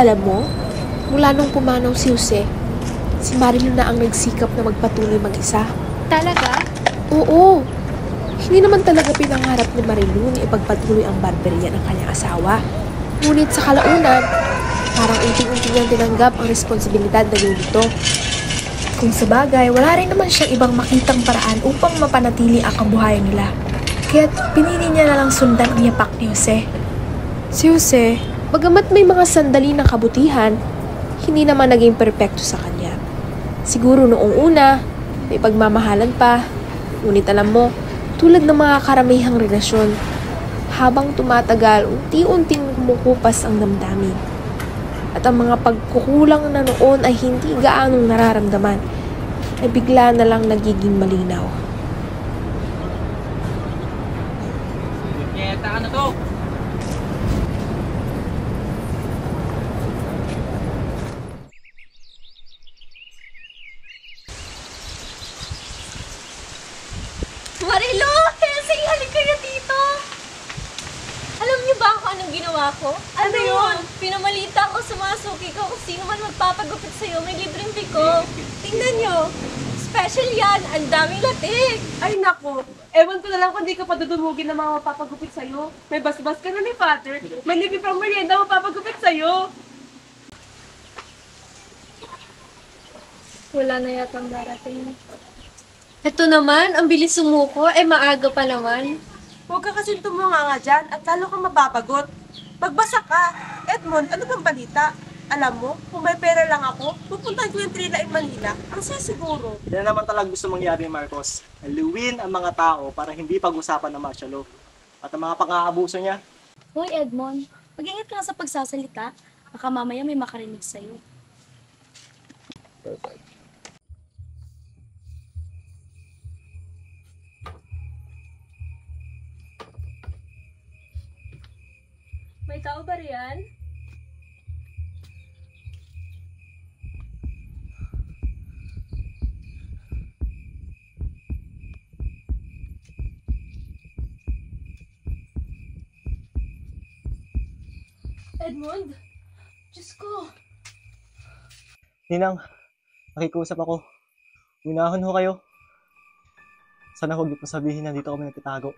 Alam mo, mula nung pumanaw si Jose, si Marilyn na ang nagsikap na magpatuloy mag-isa. Talaga? Oo. Hindi naman talaga pinangarap ni Marilyn na ipagpatuloy ang barberya ng kanyang asawa. Ngunit sa kalaunan, parang unti-unti niyang tinanggap ang responsibilidad na yun ito. Kung sabagay, wala rin naman siyang ibang makitang paraan upang mapanatili ang kabuhayan nila. Kaya't pinili niya na lang sundan ang yapak ni Jose. Si Jose, bagamat may mga sandali ng kabutihan, hindi naman naging perpekto sa kanya. Siguro noong una, may pagmamahalan pa. Ngunit alam mo, tulad ng mga karamihang relasyon, habang tumatagal, unti-unting kumukupas ang damdamin. At ang mga pagkukulang na noon ay hindi gaanong nararamdaman, ay bigla na lang nagiging malinaw. Nyeta ka na to! Marilo! Helsing, halika kayo dito! Alam niyo ba kung anong ginawa ko? Ano yun? Pinamalita ko sa mga suki ko kung sino man magpapagupit sa'yo, may libreng biko. Tingnan niyo! Special yan! Ang daming latik! Ay nako, ewan ko na lang kung di ka padudumugin ng mga mapapagupit sa'yo. May basbas ka na ni Father. May libi pang merienda mapapagupit sa'yo. Wala na yatang darating. Ito naman, ang bilis sumuko, maaga pa naman. Huwag ka kasing tumunga nga dyan at lalo kang mababagot. Magbasa ka. Edmond, ano bang balita? Alam mo, kung may pera lang ako, pupuntahan ko yung Trina in Manila. Ang siguro. Yan naman talaga gusto mangyari, Marcos. Aluwin ang mga tao para hindi pag-usapan ng martial law at ang mga pang-aabuso niya. Hoy Edmond, mag-ingat ka sa pagsasalita. Baka mamaya may makarinig sa'yo. Perfect. May tao ba riyan? Edmond? Diyos ko! Ninang, nakikusap ako. Unahon ho kayo. Sana huwag niyo po sabihin na dito kami nagtatago.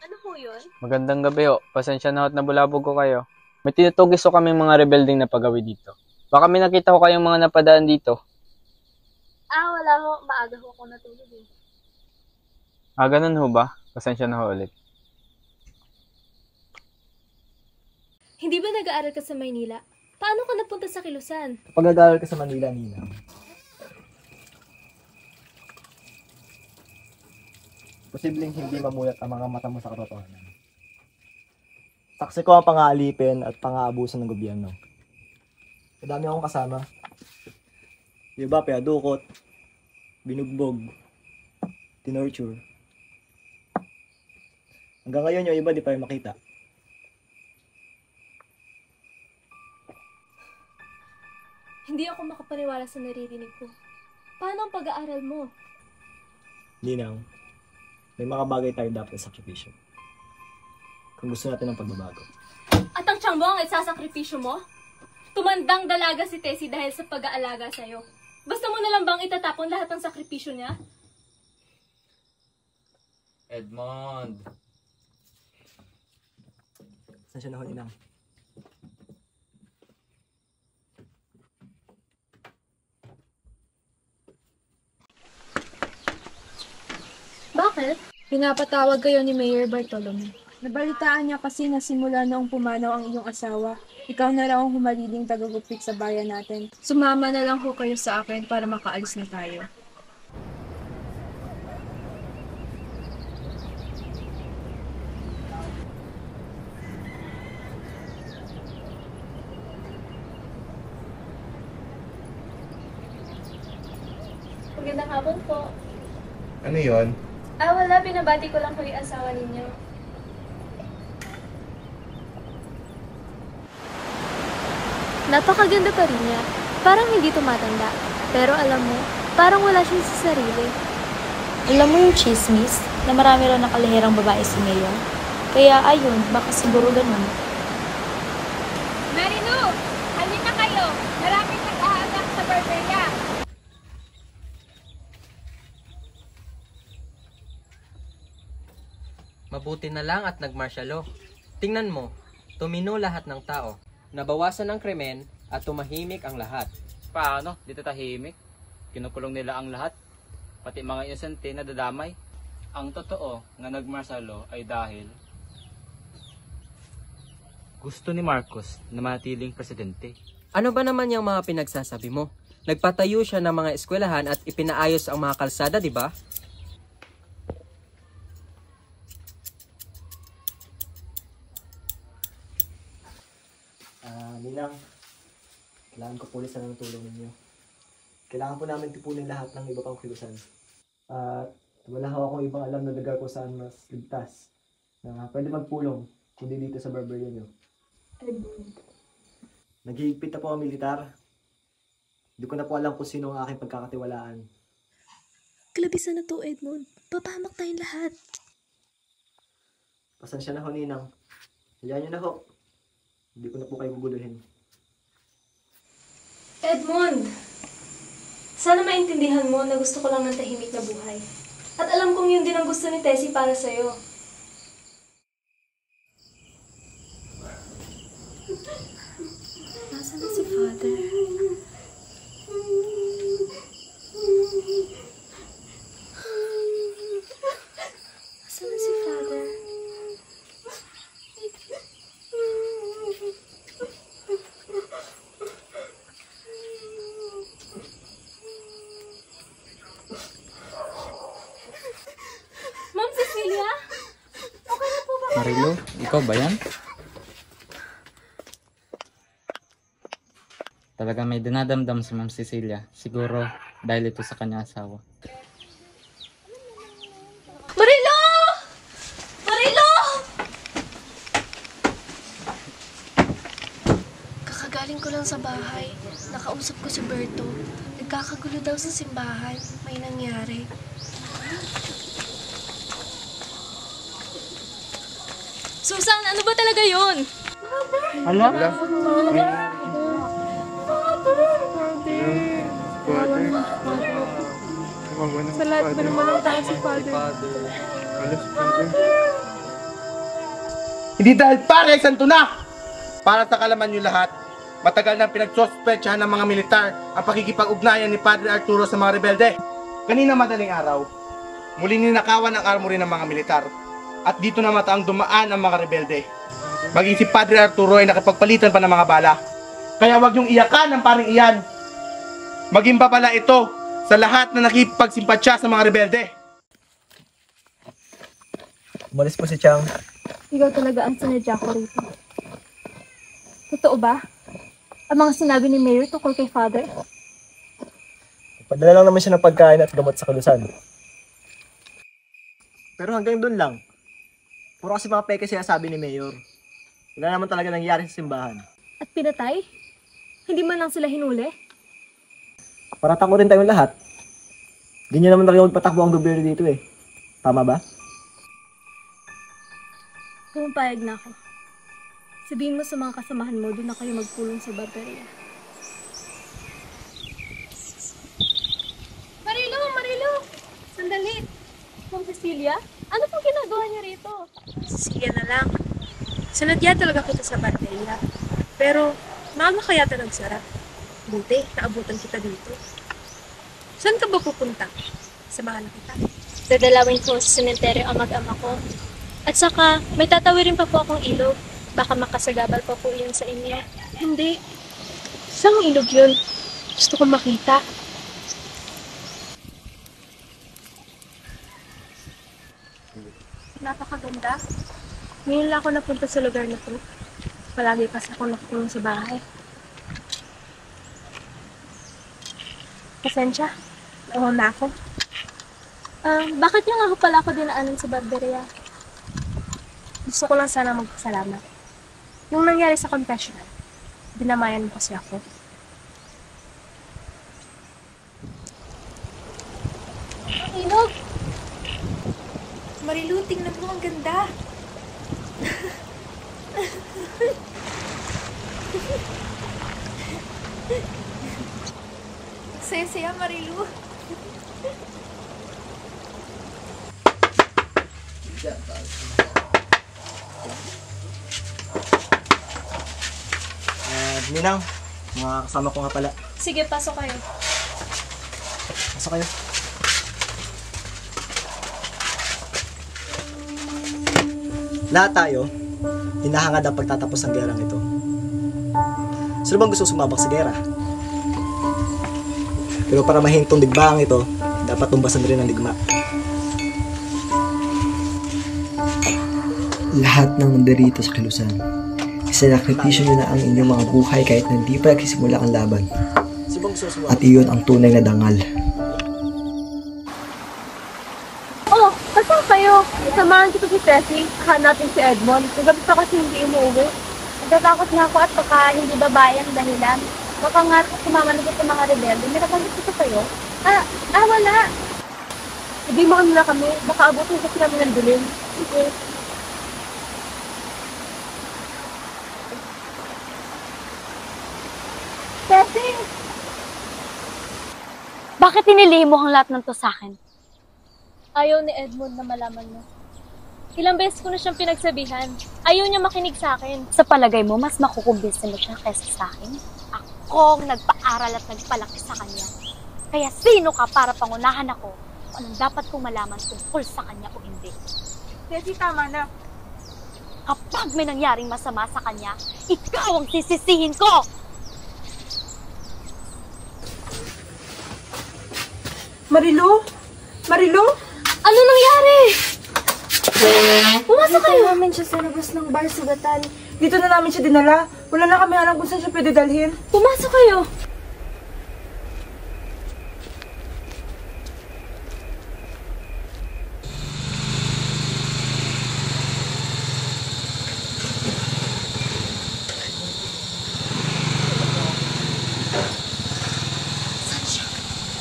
Ano po yun? Magandang gabi ho. Pasensya na ho at nabulabog ko kayo. May tinutugis ko kaming mga rebelding na pagawi dito. Baka may nakita ko kayong mga napadaan dito. Wala ho. Maaga ho ako natulog eh. Ganun ho ba? Pasensya na ho ulit. Hindi ba nag-aaral ka sa Maynila? Paano ka napunta sa Kilusan? Kapag nag-aaral ka sa Manila, Ninang, posibleng hindi mamulat ang mga mata mo sa katotohanan. Saksi ko ang pang-aalipin at pang-aabuso ng gobyerno. Madami akong kasama. Yung iba, pinadukot, binugbog, tinorture. Hanggang ngayon, yung iba di pa yung makita. Hindi ako makapaniwala sa naririnig ko. Paano ang pag-aaral mo? Ninang, may mga bagay tayo dapat sakripisyo. Kung gusto natin ng pagbabago. At ang tiyang mo ang isasakripisyo mo? Tumandang dalaga si Tessie dahil sa pag-aalaga sa'yo. Basta mo na lang bang itatapon lahat ng sakripisyo niya? Edmond! Saan siya na ho, Ninang? Bakit? Pinapatawag kayo ni Mayor Bartolome. Nabalitaan niya kasi na simula noong pumanaw ang iyong asawa, ikaw na lang ang humaliling tagagupit sa bayan natin. Sumama na lang ho kayo sa akin para makaalis na tayo. Magandang hapon po. Ano yon? Wala. Binabati ko lang po yung asawa ninyo. Napakaganda pa rin niya. Parang hindi tumatanda. Pero alam mo, parang wala siya sa sarili. Alam mo yung chismis? na marami raw nakalihirang babae si Mayor. Kaya ayun, baka siguro ganun. Marilu, halina kayo. Maraming nag-aanak sa barberia. Mabuti na lang at nagmarsyalo. Tingnan mo, tumino lahat ng tao. Nabawasan ang krimen at tumahimik ang lahat. Paano? Dito tahimik. Kinukulong nila ang lahat. Pati mga inosente na dadamay. Ang totoo nga nagmarsalo ay dahil gusto ni Marcos na manatiling presidente. Ano ba naman yung mga pinagsasabi mo? Nagpatayo siya ng mga eskwelahan at ipinaayos ang mga kalsada, di ba? Ninang, kailangan ko po ulit sana ng tulong ninyo. Kailangan po namin tipunin lahat ng iba pang kilusan. At wala ho akong ibang alam na lugar kung saan mas ligtas na pwede magpulong kundi dito sa barberia nyo. Naghihigpit na po ang militar. Hindi ko na po alam kung sino ang aking pagkakatiwalaan. Kalabisan na to, Edmond. Papahamak tayong lahat. Pasensya na ho, Ninang. Hayaan nyo na ho. Hindi ko na po kayo guguluhin. Edmond! Sana maintindihan mo na gusto ko lang ng tahimik na buhay. At alam kong yun din ang gusto ni Tessie para sa'yo. Nasaan na si Father? Nasaan na si Father? Ma'am Cecilia? Okay na po ba? Marilu, ikaw ba yan? Talaga may dinadamdam si Ma'am Cecilia. Siguro dahil ito sa kanyang asawa. Marilo! Marilo! Kakagaling ko lang sa bahay. Nakausap ko si Berto. Nagkakagulo daw sa simbahan. May nangyari. Susan, ano ba talaga yun? Hala? Sa lahat ba naman ang tao si Father? Hindi dahil pare, santo na! Para sa kalaman nyo lahat, matagal nang pinagsospetsahan ng mga militar ang pakikipag-ugnayan ni Padre Arturo sa mga rebelde. Kanina madaling araw, muli ninakawan ang armory ng mga militar at dito na mataang dumaan ang mga rebelde. Maging si Padre Arturo ay nakipagpalitan pa ng mga bala. Kaya wag niyong iyakan ang paring iyan. Maging babala ito sa lahat na nakipagsimpatsya sa mga rebelde. Umalis po si Chang. Ikaw talaga ang sinadya ko rito. Totoo ba? Ang mga sinabi ni Mayor tungkol kay Father? Padala lang naman siya ng pagkain at gamot sa kalusan. Pero hanggang doon lang. Puro kasi mga peke siya sabi ni Mayor. Wala naman talaga nangyari sa simbahan. At pinatay? Hindi man lang sila hinuli? Para tako rin tayong lahat. Hindi niya naman talaga magpatakbo ang gobyerno dito eh. Tama ba? Pumapayag na ako. Sabihin mo sa mga kasamahan mo, doon na kayo magpulong sa barberia. Marilo! Marilo! Sandali! Ma'am Cecilia, ano pong ginagawa niya rito? Sige na lang. Sinadya talaga kita sa barberia. Pero, maaga kaya ito nagsara. Buti, naabutan kita dito. Saan ka ba pupunta? Samahan kita. Dadalawin ko sa sementeryo ang mag-ama ko. At saka, may tatawirin pa po akong ilog. Baka makasagabal pa po yun sa inyo. Hindi. Saan ilog yun? Gusto ko makita. Napakaganda. Ngayon lang ako napunta sa lugar na to. Palagi kasi ako nakukulong sa bahay. Pasensya. Nauhan na ako. Bakit niyo nga ho pala ako dinaanan sa barberia? Gusto ko lang sana magpasalamat. Yung nangyari sa confessional, dinamayan mo kasi ako. Ilog! Marilu, tingnan mo, ang ganda. Saya-saya, Marilu. Ninang, mga kasama ko nga pala. Sige, pasok kayo. Pasok kayo. Lahat tayo, hinahangad ang pagtatapos ng gerang ito. Sino bang gusto sumabak sa gera? Pero para mahintong digbaang ito, dapat tumbasan rin ang digma. Lahat ng nandarito sa kilusan, isinakripisyo niyo na ang inyong mga buhay kahit na hindi pa nagsisimula ang laban. Sino bang gusto sumabak? At iyon ang tunay na dangal. Oh, saan kayo? Samahan kita si Tessie. Hanapin si Edmond. Nagabi pa kasi hindi umuwi. Natatakot na ako at baka hindi babae ang dahilan. Baka nga sumama na sa mga rebelde. May nabanggit ko sa'yo? Wala. Hindi mo kanila kami. Baka abutin kasi kami ng dilim. Sige. Tessie! Bakit inilihim mo ang lahat ng to sa akin? Ayaw ni Edmond na malaman mo. Ilang beses ko na siyang pinagsabihan. Ayaw niya makinig sa akin. Sa palagay mo, mas makukumbinsin mo siya kaysa sa akin? Ako ang nagpaaral at nagpalaki sa kanya. Kaya sino ka para pangunahan ako kung anong dapat kong malaman tungkol sa kanya o hindi? Tessie, tama na. Kapag may nangyaring masama sa kanya, ikaw ang sisisihin ko! Marilu? Marilu? Ano nangyari? Pumasok kayo! namin siya sa labas ng bar, sugatan. Dito na namin siya dinala. Wala na kami alam kung saan siya pwede dalhin. Pumasok kayo!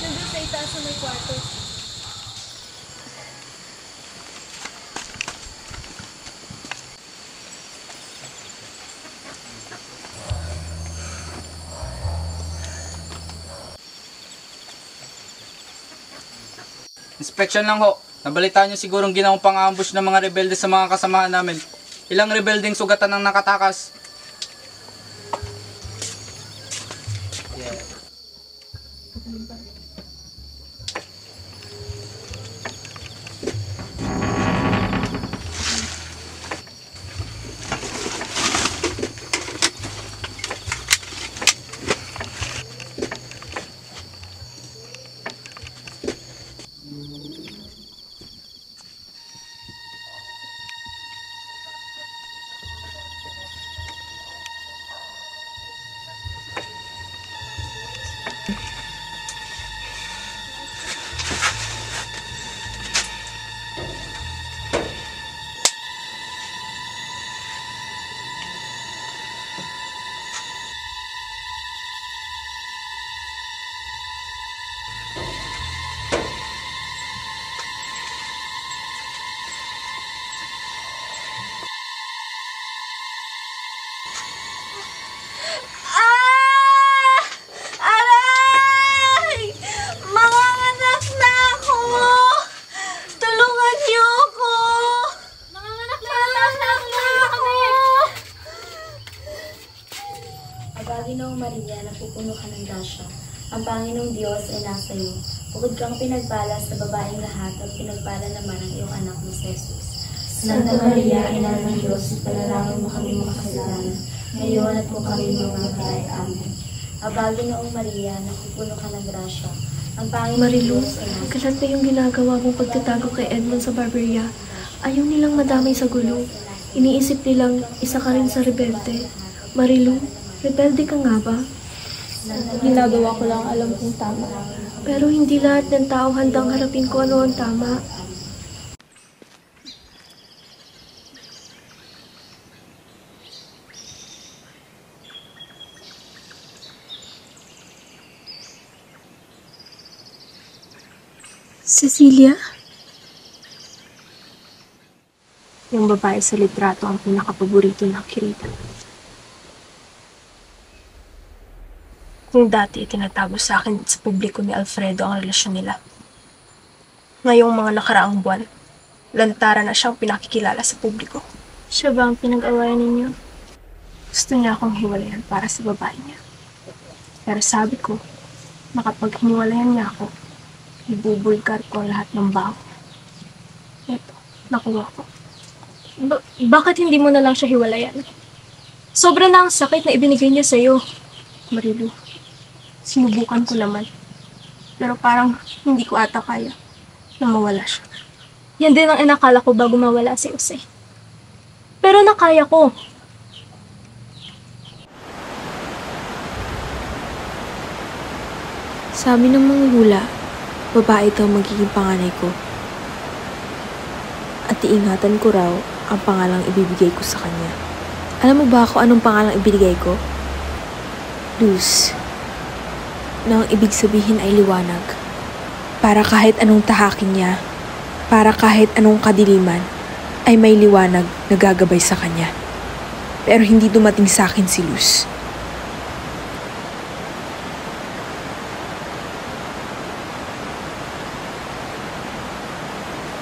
Nandun sa itaas na may kwarto. Inspection lang ho. Nabalitaan niyo sigurong ginawang pang-ambush ng mga rebelde sa mga kasamahan namin. Ilang rebeldeng sugatan ang nakatakas. Panginoong Maria, napupuno ka ng grasya. Ang Panginoong Diyos ay nasa iyo. Bukod kang pinagpala sa babaeng lahat at pinagpala naman ang iyong anak na si Jesus. Santa Maria, Ina ng Diyos, panalangin mo kami mga kasalanan, ngayon at kung kami mamatay. Amen. Aba, Ginoong Maria, napupuno ka ng grasya. Ang Panginoong Marilu, Diyos ay nasa iyo. kalat na yung ginagawa mong pagtatago kay Edmond sa Barberia. Ayaw nilang madamay sa gulo. Iniisip nilang isa ka rin sa rebelde. Marilu, rebelde ka nga ba? Ginagawa ko lang alam kung tama. Pero hindi lahat ng tao handang harapin ko ano ang tama. Cecilia? Yung babae sa litrato ang pinakapaborito ng Kirita. Kung dati tinatago sa akin sa publiko ni Alfredo ang relasyon nila. Ngayong mga nakaraang buwan, lantara na siyang pinakikilala sa publiko. Siya ba ang pinag-awayan ninyo? Gusto niya akong hiwalayan para sa babae niya. Pero sabi ko, makapag hiniwalayan niya ako, ibubulgar ko ang lahat ng baho. Eto, nakuha ko. Bakit hindi mo na lang siya hiwalayan? Sobra na ang sakit na ibinigay niya sa'yo. Marilu, sinubukan ko naman. Pero parang hindi ko ata kaya na mawala siya. Yan din ang inakala ko bago mawala si Jose. Pero nakaya ko. Sabi ng mga hula, babae ito ang magiging panganay ko. At iingatan ko raw ang pangalang ibibigay ko sa kanya. Alam mo ba kung anong pangalang ibigay ko? Luz. Na ang ibig sabihin ay liwanag. Para kahit anong tahakin niya, para kahit anong kadiliman, ay may liwanag na gagabay sa kanya. Pero hindi dumating sa akin si Luz.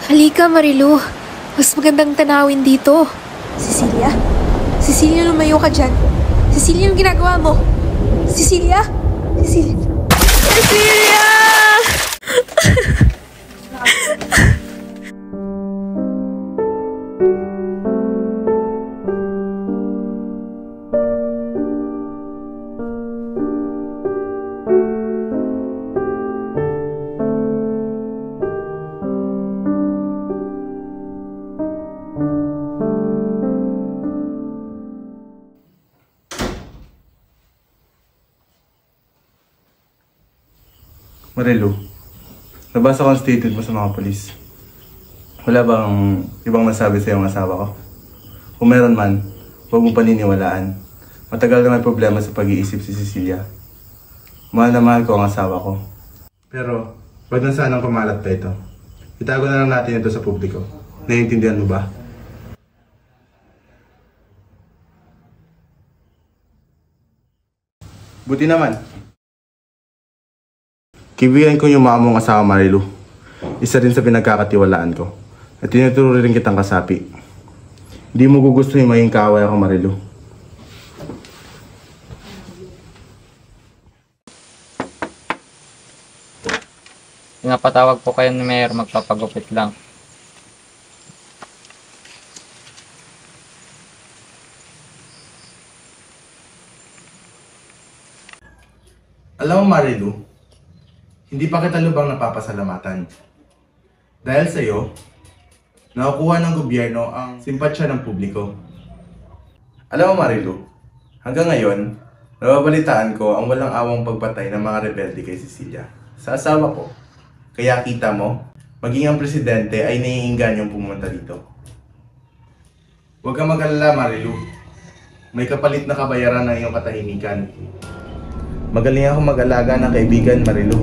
Halika, Marilu. Mas magandang tanawin dito. Cecilia? Cecilia, lumayo ka dyan. Cecilia, anong ginagawa mo? Cecilia? Cecilia? Cecilia! Marilu, nabasa ko ang statement mo sa mga polis. Wala bang ibang nasabi sa iyong asawa ko? Kung meron man, huwag mong paniniwalaan. Matagal na may problema sa pag-iisip si Cecilia. Mahal na mahal ko ang asawa ko. Pero, wag na sanang kumalat pa ito. Itago na lang natin ito sa publiko. Naiintindihan mo ba? Buti naman. Kaibigan ko yung mama mong asawa, Marilu. Isa rin sa pinagkakatiwalaan ko. At tinuturo rin kitang kasapi. Hindi mo gugustuhin maging kaaway ako, Marilu. Pinapatawag po kayo ni Mayor, magpapagupit lang. Alam mo, Marilu, hindi pa kita lubang napapasalamatan. Dahil sa iyo, nakukuha ng gobyerno ang simpatsya ng publiko. Alam mo, Marilu, hanggang ngayon, nababalitaan ko ang walang awang pagpatay ng mga rebelde kay Cecilia sa asawa ko. Kaya kita mo, maging ang presidente ay naiingganyong pumunta dito. Huwag kang mag-alala, Marilu. May kapalit na kabayaran ng iyong katahimikan. Magaling ako mag-alaga ng kaibigan, Marilu.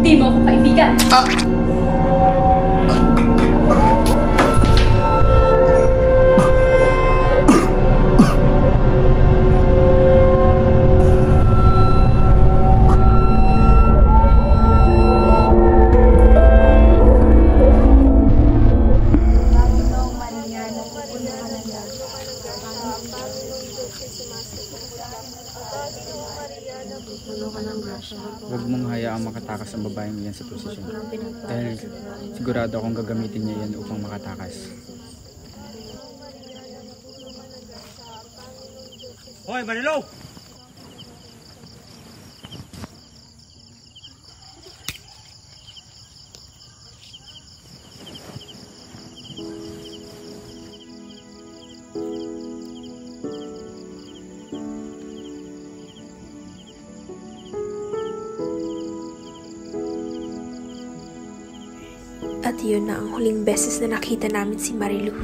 Hindi mo ako kaibigan. Huwag mong hayaang makatakas ang babaeng iyan sa posisyon. Dahil sigurado akong gagamitin niya yan upang makatakas. Hoy, Marilu! At yun na ang huling beses na nakita namin si Marilu.